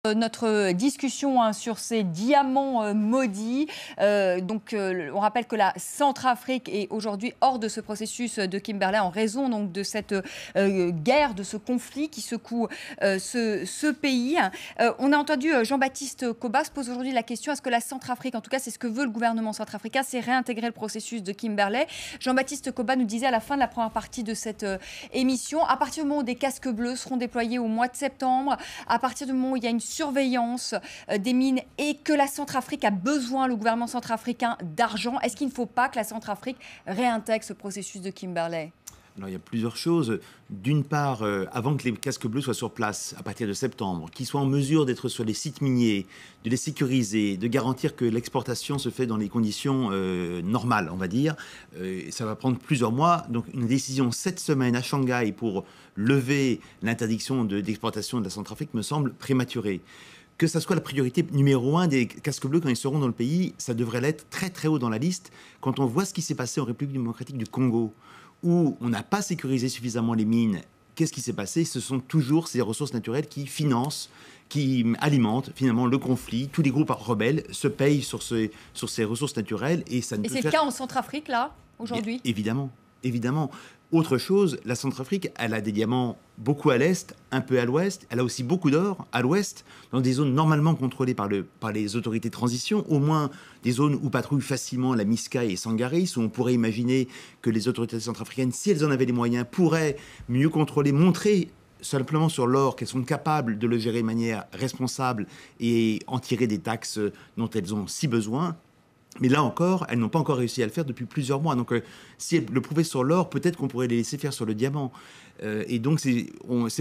Notre discussion sur ces diamants maudits. On rappelle que la Centrafrique est aujourd'hui hors de ce processus de Kimberley en raison donc, de cette guerre, de ce conflit qui secoue ce pays. On a entendu Jean-Baptiste Koba se pose aujourd'hui la question, est-ce que la Centrafrique, en tout cas c'est ce que veut le gouvernement centrafricain, c'est réintégrer le processus de Kimberley. Jean-Baptiste Koba nous disait à la fin de la première partie de cette émission, à partir du moment où des casques bleus seront déployés au mois de septembre, à partir du moment où il y a une surveillance des mines et que la Centrafrique a besoin, le gouvernement centrafricain, d'argent, est-ce qu'il ne faut pas que la Centrafrique réintègre ce processus de Kimberley ? Alors, il y a plusieurs choses. D'une part, avant que les casques bleus soient sur place, à partir de septembre, qu'ils soient en mesure d'être sur les sites miniers, de les sécuriser, de garantir que l'exportation se fait dans les conditions normales, on va dire, ça va prendre plusieurs mois. Donc, une décision cette semaine à Shanghai pour lever l'interdiction d'exportation de la Centrafrique me semble prématurée. Que ça soit la priorité numéro 1 des casques bleus quand ils seront dans le pays, ça devrait l'être très très haut dans la liste. Quand on voit ce qui s'est passé en République démocratique du Congo, où on n'a pas sécurisé suffisamment les mines, qu'est-ce qui s'est passé? Ce sont toujours ces ressources naturelles qui financent, qui alimentent finalement le conflit. Tous les groupes rebelles se payent sur ces ressources naturelles. Et ça ne peut c'est le cas en Centrafrique, là, aujourd'hui? Évidemment, évidemment. Autre chose, la Centrafrique, elle a des diamants beaucoup à l'est, un peu à l'ouest. Elle a aussi beaucoup d'or à l'ouest, dans des zones normalement contrôlées par les autorités de transition, au moins des zones où patrouillent facilement la MISCA et Sangaris, où on pourrait imaginer que les autorités centrafricaines, si elles en avaient les moyens, pourraient mieux contrôler, montrer simplement sur l'or qu'elles sont capables de le gérer de manière responsable et en tirer des taxes dont elles ont si besoin. Mais là encore, elles n'ont pas encore réussi à le faire depuis plusieurs mois. Donc, si elles le prouvaient sur l'or, peut-être qu'on pourrait les laisser faire sur le diamant. Et donc,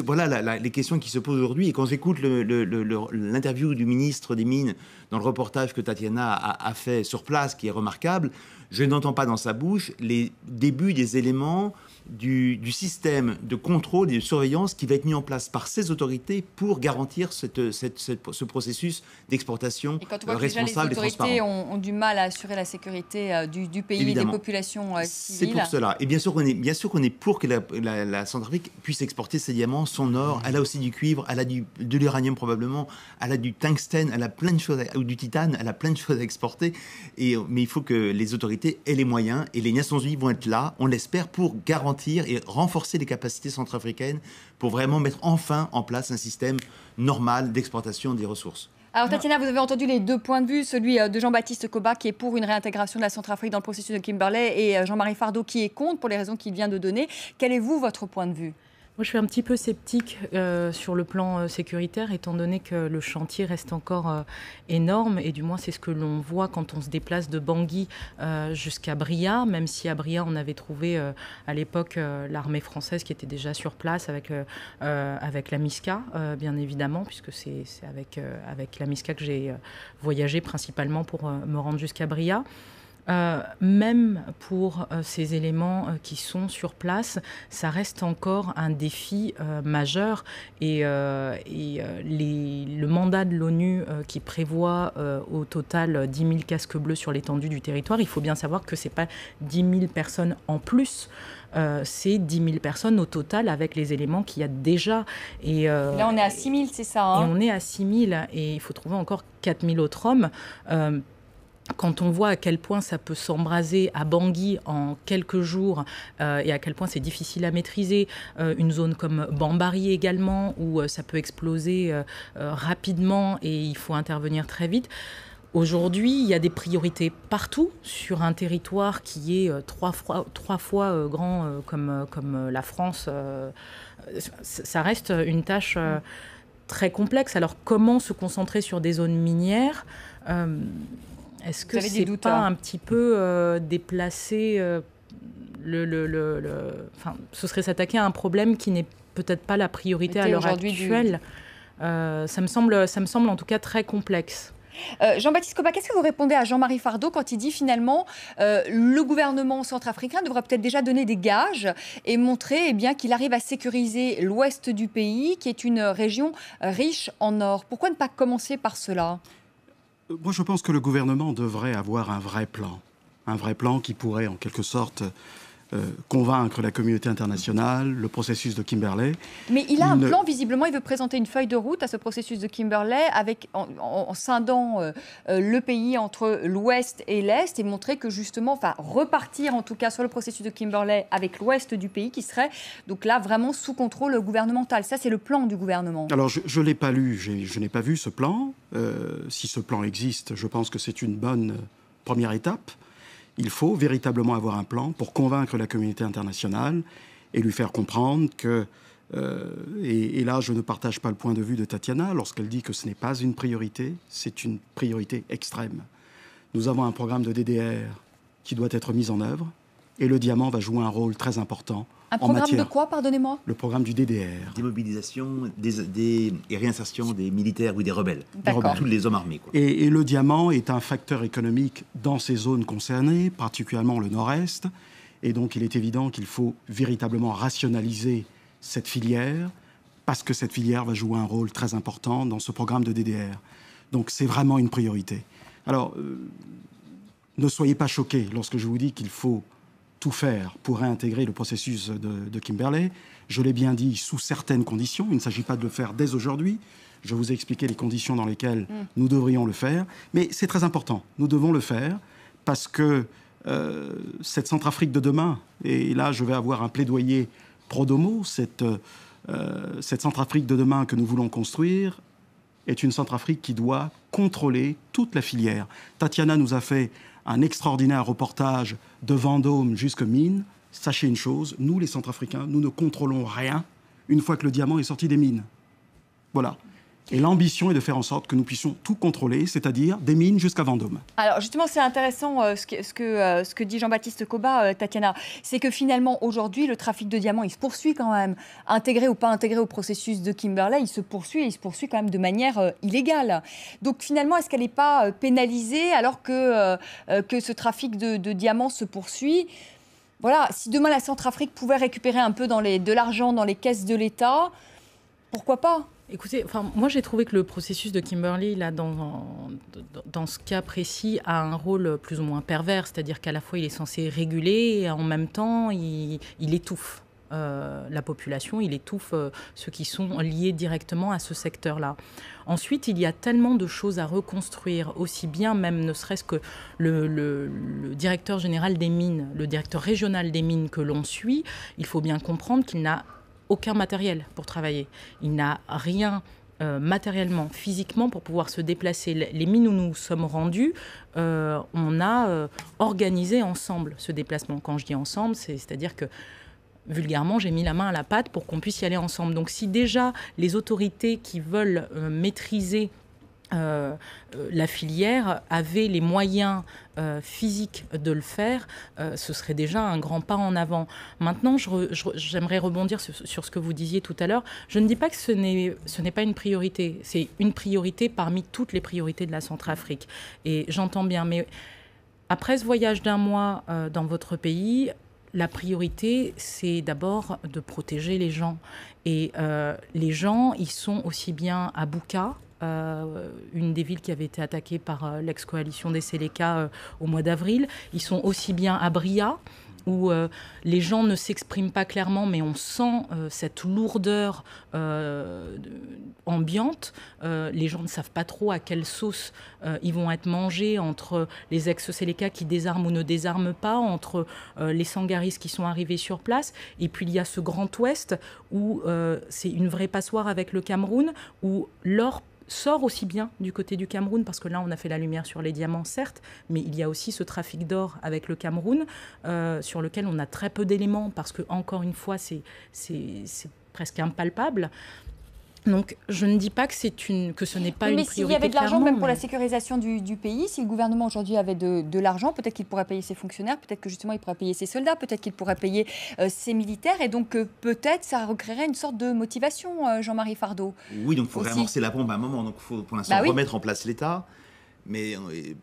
voilà les questions qui se posent aujourd'hui. Et quand j'écoute l'interview du ministre des Mines dans le reportage que Tatiana a fait sur place, qui est remarquable, je n'entends pas dans sa bouche les débuts des éléments du système de contrôle et de surveillance qui va être mis en place par ces autorités pour garantir ce processus d'exportation responsable et transparent. Les autorités ont du mal à assurer la sécurité du pays. Évidemment. Et des populations civiles. C'est pour cela. Et bien sûr qu'on est pour que la Centrafrique puisse exporter ses diamants, son or. Elle a aussi du cuivre, elle a de l'uranium probablement, elle a du tungstène, elle a plein de choses, ou du titane, elle a plein de choses à exporter. Mais il faut que les autorités aient les moyens, et les Nations Unies vont être là, on l'espère, pour garantir et renforcer les capacités centrafricaines pour vraiment mettre enfin en place un système normal d'exportation des ressources. Alors Tatiana, vous avez entendu les deux points de vue, celui de Jean-Baptiste Koba qui est pour une réintégration de la Centrafrique dans le processus de Kimberley et Jean-Marie Fardeau qui est contre pour les raisons qu'il vient de donner. Quel est votre point de vue ? Moi, je suis un petit peu sceptique sur le plan sécuritaire, étant donné que le chantier reste encore énorme, et du moins c'est ce que l'on voit quand on se déplace de Bangui jusqu'à Bria, même si à Bria on avait trouvé à l'époque l'armée française qui était déjà sur place avec la MISCA, bien évidemment, puisque c'est avec la MISCA que j'ai voyagé principalement pour me rendre jusqu'à Bria. Même pour ces éléments qui sont sur place, ça reste encore un défi majeur et le mandat de l'ONU qui prévoit au total 10 000 casques bleus sur l'étendue du territoire, il faut bien savoir que ce n'est pas 10 000 personnes en plus. C'est 10 000 personnes au total avec les éléments qu'il y a déjà. Et, là, on est à 6 000, c'est ça hein ? Et on est à 6 000 et il faut trouver encore 4 000 autres hommes. Quand on voit à quel point ça peut s'embraser à Bangui en quelques jours et à quel point c'est difficile à maîtriser, une zone comme Bambari également, où ça peut exploser rapidement et il faut intervenir très vite. Aujourd'hui, il y a des priorités partout sur un territoire qui est trois fois grand comme la France. Ça reste une tâche très complexe. Alors, comment se concentrer sur des zones minières ? Est-ce que c'est pas un petit peu déplacé enfin, ce serait s'attaquer à un problème qui n'est peut-être pas la priorité à l'heure actuelle. Ça me semble en tout cas très complexe. Jean-Baptiste Koba, qu'est-ce que vous répondez à Jean-Marie Fardeau quand il dit finalement le gouvernement centrafricain devrait peut-être déjà donner des gages et montrer qu'il arrive à sécuriser l'ouest du pays, qui est une région riche en or. Pourquoi ne pas commencer par cela ? Moi, je pense que le gouvernement devrait avoir un vrai plan qui pourrait, en quelque sorte, convaincre la communauté internationale, le processus de Kimberley. Mais il a un plan, visiblement, il veut présenter une feuille de route à ce processus de Kimberley en scindant le pays entre l'Ouest et l'Est et montrer que justement, enfin repartir en tout cas sur le processus de Kimberley avec l'Ouest du pays qui serait donc là vraiment sous contrôle gouvernemental. Ça, c'est le plan du gouvernement. Alors, je ne l'ai pas lu, je n'ai pas vu ce plan. Si ce plan existe, je pense que c'est une bonne première étape. Il faut véritablement avoir un plan pour convaincre la communauté internationale et lui faire comprendre que, et là je ne partage pas le point de vue de Tatiana lorsqu'elle dit que ce n'est pas une priorité, c'est une priorité extrême. Nous avons un programme de DDR qui doit être mis en œuvre et le diamant va jouer un rôle très important. Un programme de quoi, pardonnez-moi ? Le programme du DDR. Démobilisation et réinsertion des militaires ou des rebelles. Tous les hommes armés. Quoi. Et le diamant est un facteur économique dans ces zones concernées, particulièrement le nord-est. Et donc il est évident qu'il faut véritablement rationaliser cette filière parce que cette filière va jouer un rôle très important dans ce programme de DDR. Donc c'est vraiment une priorité. Alors, ne soyez pas choqués lorsque je vous dis qu'il faut tout faire pour réintégrer le processus de Kimberley. Je l'ai bien dit, sous certaines conditions. Il ne s'agit pas de le faire dès aujourd'hui. Je vous ai expliqué les conditions dans lesquelles nous devrions le faire. Mais c'est très important. Nous devons le faire parce que cette Centrafrique de demain, et là je vais avoir un plaidoyer pro domo, cette Centrafrique de demain que nous voulons construire est une Centrafrique qui doit contrôler toute la filière. Tatiana nous a fait un extraordinaire reportage de Vendôme jusqu'à mines. Sachez une chose, nous les Centrafricains, nous ne contrôlons rien une fois que le diamant est sorti des mines. Voilà. Et l'ambition est de faire en sorte que nous puissions tout contrôler, c'est-à-dire des mines jusqu'à Vendôme. Alors justement, c'est intéressant ce que dit Jean-Baptiste Koba, Tatiana. C'est que finalement, aujourd'hui, le trafic de diamants, il se poursuit quand même. Intégré ou pas intégré au processus de Kimberley, il se poursuit quand même de manière illégale. Donc finalement, est-ce qu'elle n'est pas pénalisée alors que ce trafic de diamants se poursuit ? Voilà, si demain la Centrafrique pouvait récupérer un peu de l'argent dans les caisses de l'État, pourquoi pas ? Écoutez, moi j'ai trouvé que le processus de Kimberley, là, dans ce cas précis, a un rôle plus ou moins pervers, c'est-à-dire qu'à la fois il est censé réguler et en même temps il étouffe la population, il étouffe ceux qui sont liés directement à ce secteur-là. Ensuite, il y a tellement de choses à reconstruire, aussi bien même ne serait-ce que le directeur général des mines, le directeur régional des mines que l'on suit, il faut bien comprendre qu'il n'a aucun matériel pour travailler. Il n'a rien matériellement, physiquement pour pouvoir se déplacer. Les mines où nous sommes rendus, on a organisé ensemble ce déplacement. Quand je dis ensemble, c'est-à-dire que vulgairement, j'ai mis la main à la pâte pour qu'on puisse y aller ensemble. Donc si déjà les autorités qui veulent maîtriser la filière avait les moyens physiques de le faire, ce serait déjà un grand pas en avant. Maintenant, j'aimerais rebondir sur ce que vous disiez tout à l'heure. Je ne dis pas que ce n'est pas une priorité. C'est une priorité parmi toutes les priorités de la Centrafrique. Et j'entends bien. Mais après ce voyage d'un mois dans votre pays, la priorité, c'est d'abord de protéger les gens. Et les gens, ils sont aussi bien à Buka, une des villes qui avait été attaquée par l'ex-coalition des Séléka au mois d'avril. Ils sont aussi bien à Bria, où les gens ne s'expriment pas clairement, mais on sent cette lourdeur ambiante. Les gens ne savent pas trop à quelle sauce ils vont être mangés entre les ex-Séléka qui désarment ou ne désarment pas, entre les Sangaris qui sont arrivés sur place. Et puis il y a ce Grand Ouest où c'est une vraie passoire avec le Cameroun, où l'or sort aussi bien du côté du Cameroun, parce que là, on a fait la lumière sur les diamants, certes, mais il y a aussi ce trafic d'or avec le Cameroun, sur lequel on a très peu d'éléments, parce que, encore une fois, c'est presque impalpable. Donc, je ne dis pas que ce n'est pas une priorité. Mais s'il y avait de l'argent, même pour la sécurisation du pays, si le gouvernement aujourd'hui avait de l'argent, peut-être qu'il pourrait payer ses fonctionnaires, peut-être que justement il pourrait payer ses soldats, peut-être qu'il pourrait payer ses militaires, et donc peut-être ça recréerait une sorte de motivation, Jean-Marie Fardeau. Oui, donc il faut réamorcer la pompe à un moment, donc il faut pour l'instant remettre en place l'État. Mais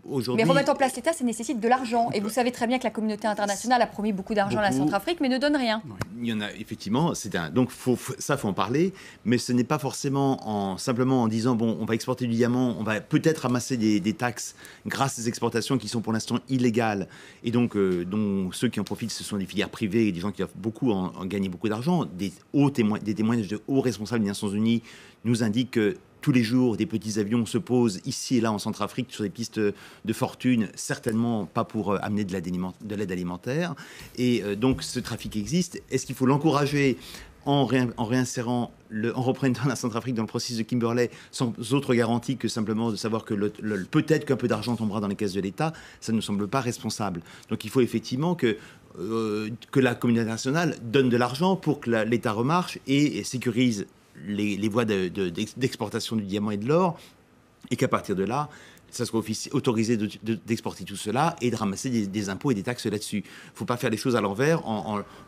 aujourd'hui... Mais remettre en place l'État, ça nécessite de l'argent. Et vous savez très bien que la communauté internationale a promis beaucoup d'argent à la Centrafrique, mais ne donne rien. Il y en a, effectivement. Donc, ça, il faut en parler. Mais ce n'est pas forcément simplement en disant, bon, on va exporter du diamant, on va peut-être ramasser des taxes grâce à ces exportations qui sont pour l'instant illégales. Et donc, dont ceux qui en profitent, ce sont des filières privées et des gens qui doivent beaucoup en gagner beaucoup d'argent. Des témoignages de hauts responsables des Nations Unies nous indiquent que tous les jours, des petits avions se posent ici et là en Centrafrique sur des pistes de fortune, certainement pas pour amener de l'aide alimentaire. Et donc ce trafic existe. Est-ce qu'il faut l'encourager en réinsérant, en reprenant la Centrafrique dans le processus de Kimberley sans autre garantie que simplement de savoir que peut-être qu'un peu d'argent tombera dans les caisses de l'État? Ça ne nous semble pas responsable. Donc il faut effectivement que la communauté internationale donne de l'argent pour que l'État remarche et sécurise les voies d'exportation du diamant et de l'or, et qu'à partir de là, ça soit autorisé d'exporter tout cela et de ramasser des impôts et des taxes là-dessus. Il ne faut pas faire les choses à l'envers,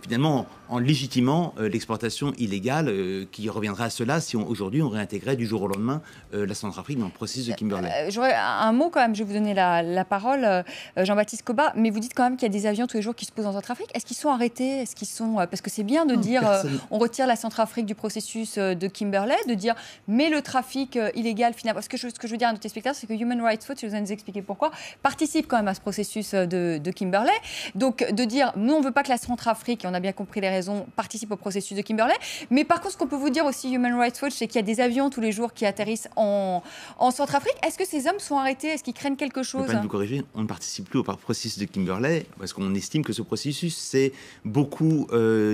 finalement en légitimant l'exportation illégale qui reviendrait à cela si aujourd'hui on réintégrait du jour au lendemain la Centrafrique dans le processus de Kimberley. J'aurais un mot quand même, je vais vous donner la parole, Jean-Baptiste Koba, mais vous dites quand même qu'il y a des avions tous les jours qui se posent en Centrafrique. Est-ce qu'ils sont arrêtés? Est-ce qu'ils sont... Parce que c'est bien de dire on retire la Centrafrique du processus de Kimberley, de dire mais le trafic illégal finalement... Parce que ce que je veux dire à nos téléspectateurs, c'est que Human Rights Watch, je vais vous expliquer pourquoi, participe quand même à ce processus de Kimberley. Donc de dire, nous on ne veut pas que la Centrafrique, et on a bien compris les raisons, participe au processus de Kimberley. Mais par contre, ce qu'on peut vous dire aussi, Human Rights Watch, c'est qu'il y a des avions tous les jours qui atterrissent en Centrafrique. Est-ce que ces hommes sont arrêtés? Est-ce qu'ils craignent quelque chose? Je ne peux pas vous corriger, on ne participe plus au processus de Kimberley parce qu'on estime que ce processus s'est beaucoup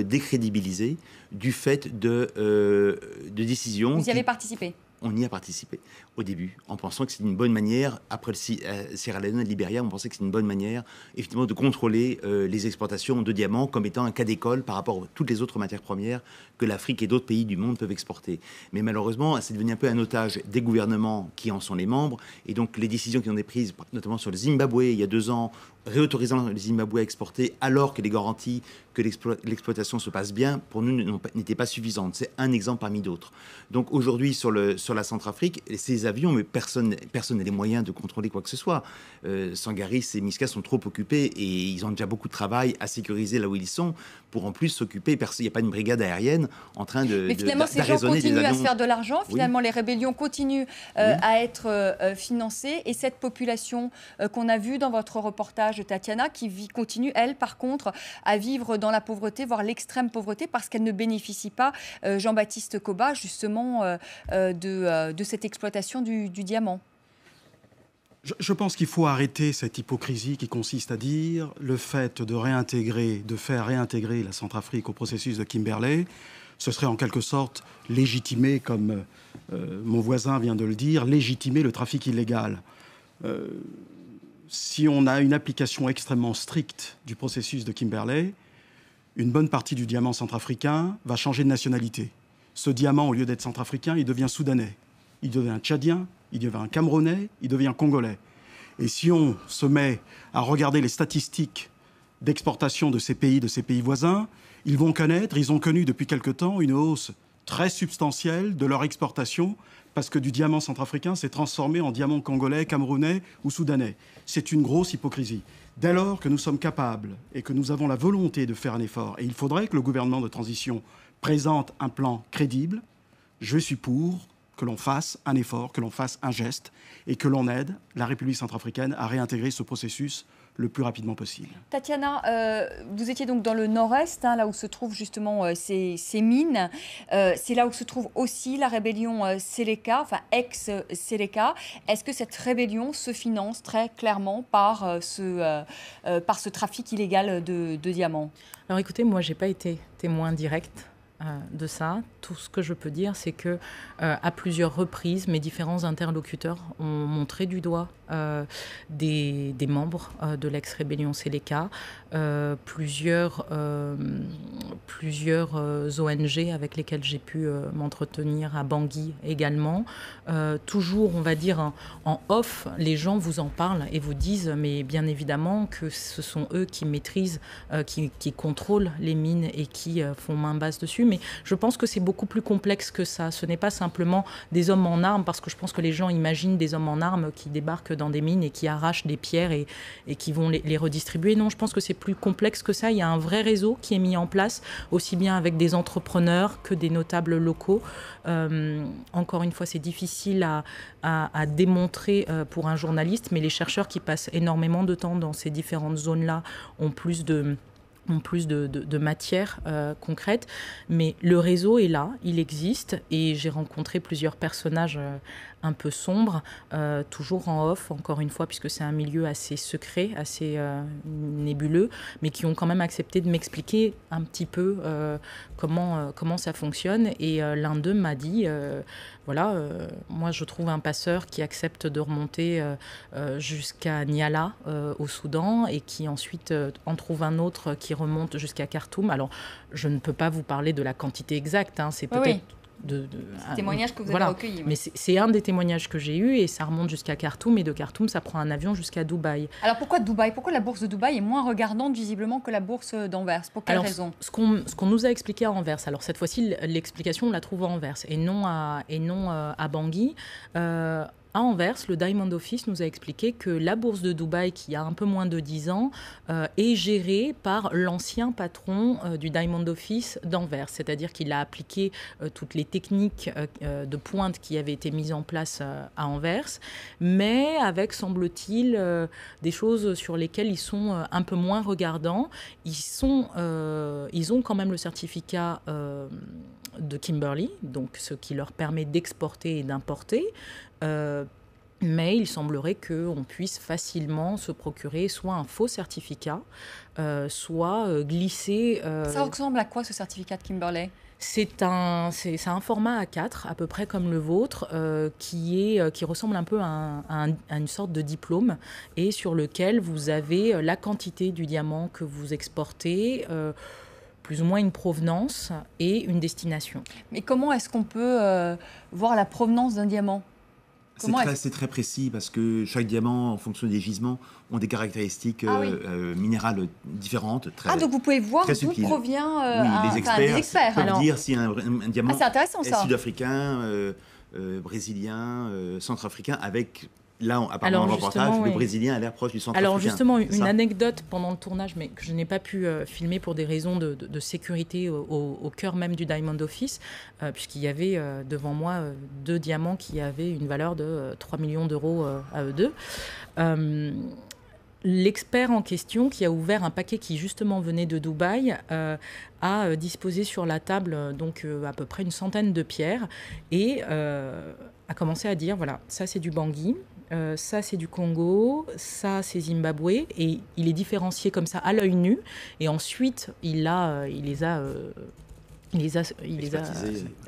décrédibilisé du fait de décisions. Vous y avez participé? On y a participé au début, en pensant que c'est une bonne manière, après le Sierra Leone et le Libéria, on pensait que c'est une bonne manière, effectivement, de contrôler les exportations de diamants comme étant un cas d'école par rapport à toutes les autres matières premières que l'Afrique et d'autres pays du monde peuvent exporter. Mais malheureusement, c'est devenu un peu un otage des gouvernements qui en sont les membres, et donc les décisions qui ont été prises, notamment sur le Zimbabwe il y a 2 ans, réautorisant le Zimbabwe à exporter alors que les garanties que l'exploitation se passe bien, pour nous, n'étaient pas suffisantes. C'est un exemple parmi d'autres. Donc aujourd'hui, sur la Centrafrique, ces avions, mais personne n'a les moyens de contrôler quoi que ce soit. Sangaris et Misca sont trop occupés et ils ont déjà beaucoup de travail à sécuriser là où ils sont pour en plus s'occuper. Il n'y a pas une brigade aérienne en train de mais finalement, ces gens continuent à se faire de l'argent. Finalement, les rébellions continuent à être financées. Et cette population qu'on a vue dans votre reportage, Tatiana, qui continue, elle, par contre, à vivre dans la pauvreté, voire l'extrême pauvreté, parce qu'elle ne bénéficie pas, Jean-Baptiste Koba, justement, de cette exploitation du diamant. Je pense qu'il faut arrêter cette hypocrisie qui consiste à dire le fait de faire réintégrer la Centrafrique au processus de Kimberley, ce serait en quelque sorte légitimer, comme mon voisin vient de le dire, légitimer le trafic illégal. Si on a une application extrêmement stricte du processus de Kimberley, une bonne partie du diamant centrafricain va changer de nationalité. Ce diamant, au lieu d'être centrafricain, il devient soudanais, il devient tchadien, il devient camerounais, il devient congolais. Et si on se met à regarder les statistiques d'exportation de ces pays voisins, ils ont connu depuis quelque temps une hausse très substantielle de leur exportation parce que du diamant centrafricain s'est transformé en diamant congolais, camerounais ou soudanais. C'est une grosse hypocrisie. Dès lors que nous sommes capables et que nous avons la volonté de faire un effort, et il faudrait que le gouvernement de transition présente un plan crédible, je suis pour que l'on fasse un effort, que l'on fasse un geste et que l'on aide la République centrafricaine à réintégrer ce processus le plus rapidement possible. Tatiana, vous étiez donc dans le nord-est, là où se trouvent justement ces mines. C'est là où se trouve aussi la rébellion Seleka, enfin ex-Seleka. Est-ce que cette rébellion se finance très clairement par ce trafic illégal de diamants? Alors écoutez, moi, je n'ai pas été témoin direct de ça. Tout ce que je peux dire, c'est que à plusieurs reprises, mes différents interlocuteurs ont montré du doigt des membres de l'ex-rébellion Seleka, plusieurs ONG avec lesquelles j'ai pu m'entretenir à Bangui également. Toujours, on va dire, en off, les gens vous en parlent et vous disent, mais bien évidemment que ce sont eux qui maîtrisent, qui contrôlent les mines et qui font main basse dessus. là-dessus, mais je pense que c'est beaucoup plus complexe que ça. Ce n'est pas simplement des hommes en armes, parce que je pense que les gens imaginent des hommes en armes qui débarquent dans des mines et qui arrachent des pierres et qui vont les redistribuer. Non, je pense que c'est plus complexe que ça. Il y a un vrai réseau qui est mis en place, aussi bien avec des entrepreneurs que des notables locaux. Encore une fois, c'est difficile à démontrer pour un journaliste, mais les chercheurs qui passent énormément de temps dans ces différentes zones-là ont plus de matière concrète. Mais le réseau est là, il existe, et j'ai rencontré plusieurs personnages un peu sombres, toujours en off, encore une fois, puisque c'est un milieu assez secret, assez nébuleux, mais qui ont quand même accepté de m'expliquer un petit peu comment ça fonctionne. Et l'un d'eux m'a dit, moi je trouve un passeur qui accepte de remonter jusqu'à Niala, au Soudan, et qui ensuite en trouve un autre qui remonte jusqu'à Khartoum. Alors, je ne peux pas vous parler de la quantité exacte, c'est peut-être... C'est témoignage que vous avez recueilli. Mais c'est un des témoignages que j'ai eu, et ça remonte jusqu'à Khartoum, et de Khartoum, ça prend un avion jusqu'à Dubaï. Alors pourquoi Dubaï ? Pourquoi la bourse de Dubaï est moins regardante visiblement que la bourse d'Anvers ? Pour quelle raison ? Ce qu'on nous a expliqué à Anvers, alors cette fois-ci, l'explication, on la trouve à Anvers et non à Bangui. À Anvers, le Diamond Office nous a expliqué que la bourse de Dubaï, qui a un peu moins de 10 ans, est gérée par l'ancien patron du Diamond Office d'Anvers. C'est-à-dire qu'il a appliqué toutes les techniques de pointe qui avaient été mises en place à Anvers, mais avec, semble-t-il, des choses sur lesquelles ils sont un peu moins regardants. Ils ont quand même le certificat de Kimberley, donc ce qui leur permet d'exporter et d'importer. Mais il semblerait qu'on puisse facilement se procurer soit un faux certificat, soit glisser... Ça ressemble à quoi ce certificat de Kimberley ? C'est un format A4, à peu près comme le vôtre, qui ressemble un peu à une sorte de diplôme, et sur lequel vous avez la quantité du diamant que vous exportez, plus ou moins une provenance et une destination. Mais comment est-ce qu'on peut voir la provenance d'un diamant ? C'est très précis, parce que chaque diamant, en fonction des gisements, ont des caractéristiques minérales différentes. Donc vous pouvez voir d'où provient des experts peuvent dire si un diamant est sud-africain, brésilien, centrafricain, avec... Là, apparemment, dans le reportage, le Brésilien a l'air proche du centrafricain. Alors justement, une anecdote pendant le tournage, mais que je n'ai pas pu filmer pour des raisons de sécurité au cœur même du Diamond Office, puisqu'il y avait devant moi 2 diamants qui avaient une valeur de 3 millions d'euros à eux deux. L'expert en question, qui a ouvert un paquet qui justement venait de Dubaï, a disposé sur la table à peu près une centaine de pierres, et a commencé à dire, voilà, ça c'est du Bangui, ça c'est du Congo, ça c'est Zimbabwe, et il est différencié comme ça à l'œil nu, et ensuite il les a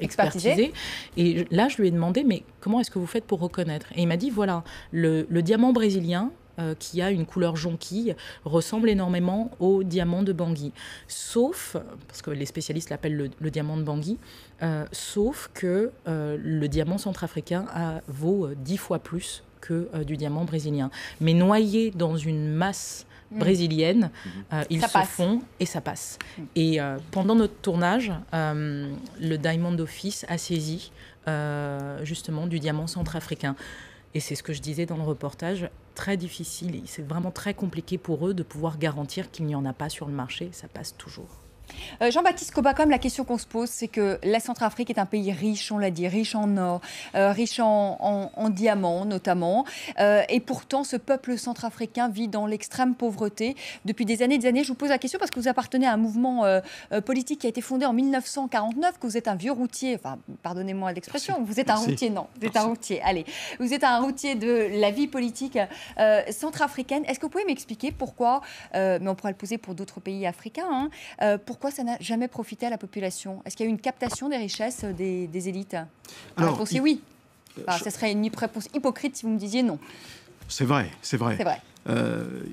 expertisés. Et là, je lui ai demandé, mais comment est-ce que vous faites pour reconnaître ? Et il m'a dit, voilà, le diamant brésilien, qui a une couleur jonquille, ressemble énormément au diamant de Bangui. Sauf, parce que les spécialistes l'appellent le diamant de Bangui, sauf que le diamant centrafricain vaut 10 fois plus que du diamant brésilien. Mais noyé dans une masse brésilienne, ils se font et ça passe. Et pendant notre tournage, le Diamond Office a saisi justement du diamant centrafricain. Et c'est ce que je disais dans le reportage, très difficile, c'est vraiment très compliqué pour eux de pouvoir garantir qu'il n'y en a pas sur le marché, ça passe toujours. Jean-Baptiste Koba, comme la question qu'on se pose, c'est que la Centrafrique est un pays riche, on l'a dit, riche en or, riche en diamants notamment. Et pourtant, ce peuple centrafricain vit dans l'extrême pauvreté depuis des années. Je vous pose la question parce que vous appartenez à un mouvement politique qui a été fondé en 1949, que vous êtes un vieux routier, enfin, pardonnez-moi l'expression, vous êtes un routier, non, vous êtes un routier, allez. Vous êtes un routier de la vie politique centrafricaine. Est-ce que vous pouvez m'expliquer pourquoi, mais on pourrait le poser pour d'autres pays africains, pourquoi ça n'a jamais profité à la population ? Est-ce qu'il y a eu une captation des richesses des élites ? La réponse est oui. Ça serait une réponse hypocrite si vous me disiez non. C'est vrai.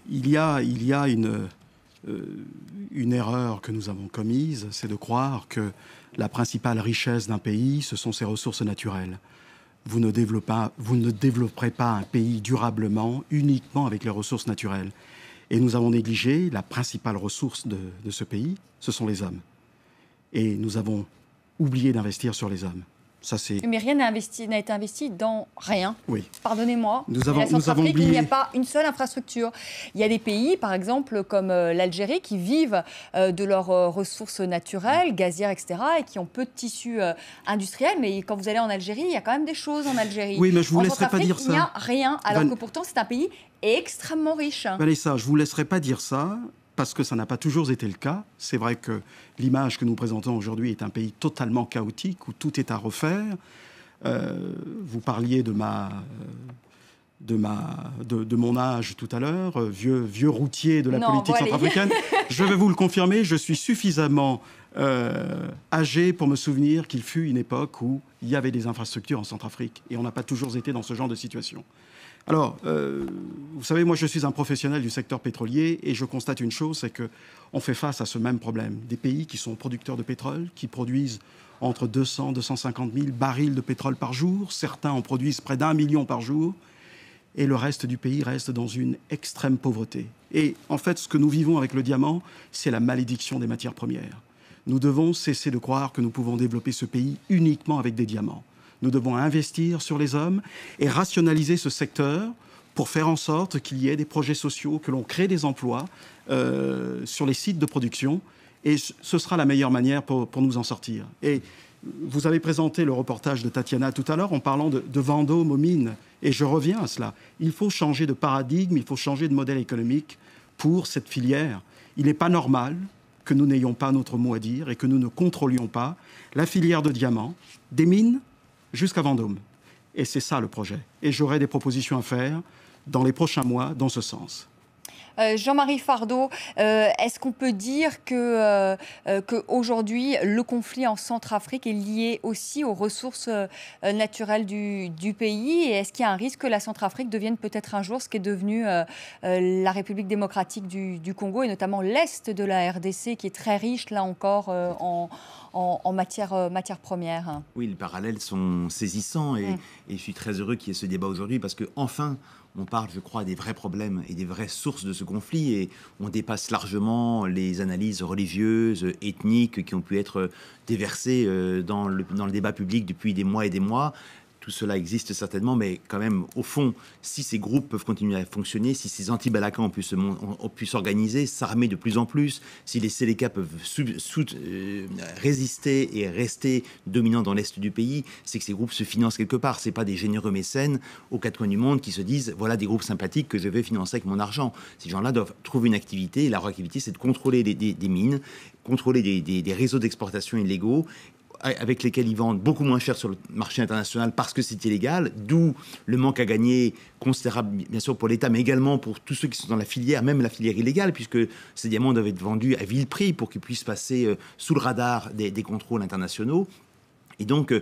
Il y a une erreur que nous avons commise, c'est de croire que la principale richesse d'un pays, ce sont ses ressources naturelles. Vous ne développerez pas un pays durablement uniquement avec les ressources naturelles. Et nous avons négligé la principale ressource de ce pays, ce sont les hommes. Et nous avons oublié d'investir sur les hommes. Ça, mais rien n'a été investi dans rien. Oui. Pardonnez-moi. Nous avons oublié. Il n'y a pas une seule infrastructure. Il y a des pays, par exemple, comme l'Algérie, qui vivent de leurs ressources naturelles, gazières, etc., et qui ont peu de tissus industriels. Mais quand vous allez en Algérie, il y a quand même des choses en Algérie. Oui, mais je ne vous laisserai pas dire ça. Il n'y a rien, alors que pourtant, c'est un pays extrêmement riche. Vanessa, je ne vous laisserai pas dire ça. Parce que ça n'a pas toujours été le cas. C'est vrai que l'image que nous présentons aujourd'hui est un pays totalement chaotique, où tout est à refaire. Vous parliez de mon âge tout à l'heure, vieux routier de la politique centrafricaine. Je vais vous le confirmer, je suis suffisamment âgé pour me souvenir qu'il fut une époque où il y avait des infrastructures en Centrafrique. Et on n'a pas toujours été dans ce genre de situation. Alors, vous savez, moi je suis un professionnel du secteur pétrolier et je constate une chose, c'est qu'on fait face à ce même problème. Des pays qui sont producteurs de pétrole, qui produisent entre 200 et 250 000 barils de pétrole par jour. Certains en produisent près d'1 million par jour. Et le reste du pays reste dans une extrême pauvreté. Et en fait, ce que nous vivons avec le diamant, c'est la malédiction des matières premières. Nous devons cesser de croire que nous pouvons développer ce pays uniquement avec des diamants. Nous devons investir sur les hommes et rationaliser ce secteur pour faire en sorte qu'il y ait des projets sociaux, que l'on crée des emplois sur les sites de production. Et ce sera la meilleure manière pour nous en sortir. Et vous avez présenté le reportage de Tatiana tout à l'heure en parlant de Vendôme aux mines. Et je reviens à cela. Il faut changer de paradigme, il faut changer de modèle économique pour cette filière. Il n'est pas normal que nous n'ayons pas notre mot à dire et que nous ne contrôlions pas la filière de diamants, des mines, jusqu'à Vendôme. Et c'est ça le projet. Et j'aurai des propositions à faire dans les prochains mois dans ce sens. Jean-Marie Fardeau, est-ce qu'on peut dire qu'aujourd'hui, le conflit en Centrafrique est lié aussi aux ressources naturelles du pays? Et est-ce qu'il y a un risque que la Centrafrique devienne peut-être un jour ce qu'est devenu la République démocratique du Congo, et notamment l'Est de la RDC, qui est très riche, là encore, en matières premières? Oui, les parallèles sont saisissants et je suis très heureux qu'il y ait ce débat aujourd'hui parce qu'enfin, on parle, je crois, des vrais problèmes et des vraies sources de ce conflit et on dépasse largement les analyses religieuses, ethniques qui ont pu être déversées dans le débat public depuis des mois et des mois. Tout cela existe certainement, mais quand même, au fond, si ces groupes peuvent continuer à fonctionner, si ces anti-balakans ont pu s'organiser, s'armer de plus en plus, si les Séléka peuvent résister et rester dominants dans l'Est du pays, c'est que ces groupes se financent quelque part. Ce n'est pas des généreux mécènes aux quatre coins du monde qui se disent « voilà des groupes sympathiques que je vais financer avec mon argent ». Ces gens-là doivent trouver une activité, et leur activité, c'est de contrôler des mines, contrôler des réseaux d'exportation illégaux, avec lesquels ils vendent beaucoup moins cher sur le marché international parce que c'est illégal, d'où le manque à gagner considérable, bien sûr, pour l'État, mais également pour tous ceux qui sont dans la filière, même la filière illégale, puisque ces diamants doivent être vendus à vil prix pour qu'ils puissent passer sous le radar des contrôles internationaux. Et donc,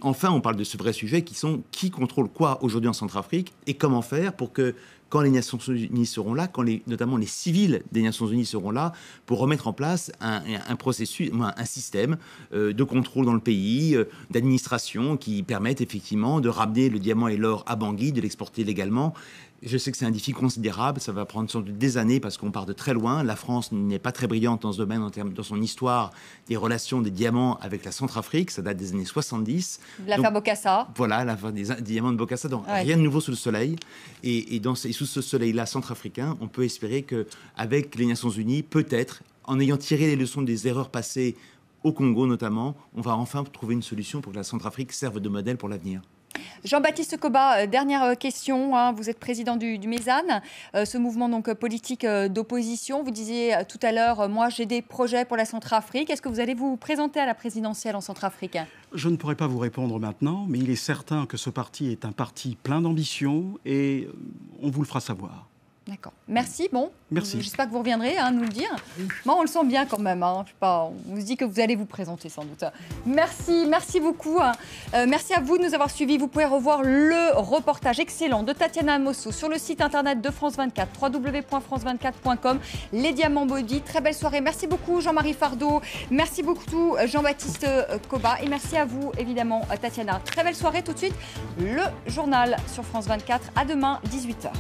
enfin, on parle de ce vrai sujet qui contrôle quoi aujourd'hui en Centrafrique et comment faire pour que, quand les Nations Unies seront là, notamment les civils des Nations Unies seront là, pour remettre en place un processus, un système de contrôle dans le pays, d'administration qui permette effectivement de ramener le diamant et l'or à Bangui, de l'exporter légalement. Je sais que c'est un défi considérable, ça va prendre sans doute des années parce qu'on part de très loin. La France n'est pas très brillante dans ce domaine dans son histoire des relations des diamants avec la Centrafrique, ça date des années 70. L'affaire Bokassa. Voilà, l'affaire des diamants de Bokassa, donc rien de nouveau sous le soleil. Et sous ce soleil-là centrafricain, on peut espérer qu'avec les Nations Unies, peut-être, en ayant tiré les leçons des erreurs passées au Congo notamment, on va enfin trouver une solution pour que la Centrafrique serve de modèle pour l'avenir. Jean-Baptiste Koba, dernière question. Vous êtes président du Mézane, ce mouvement donc politique d'opposition. Vous disiez tout à l'heure, moi j'ai des projets pour la Centrafrique. Est-ce que vous allez vous présenter à la présidentielle en Centrafrique? Je ne pourrais pas vous répondre maintenant, mais il est certain que ce parti est un parti plein d'ambition et on vous le fera savoir. D'accord. Merci. Bon, merci. J'espère que vous reviendrez nous le dire. Bon, on le sent bien quand même. Je sais pas, on se dit que vous allez vous présenter sans doute. Merci beaucoup. Merci à vous de nous avoir suivis. Vous pouvez revoir le reportage excellent de Tatiana Mosso sur le site internet de France 24, www.france24.com. Les Diamants Body. Très belle soirée. Merci beaucoup Jean-Marie Fardeau. Merci beaucoup Jean-Baptiste Koba. Et merci à vous évidemment Tatiana. Très belle soirée. Tout de suite, le journal sur France 24. À demain, 18h.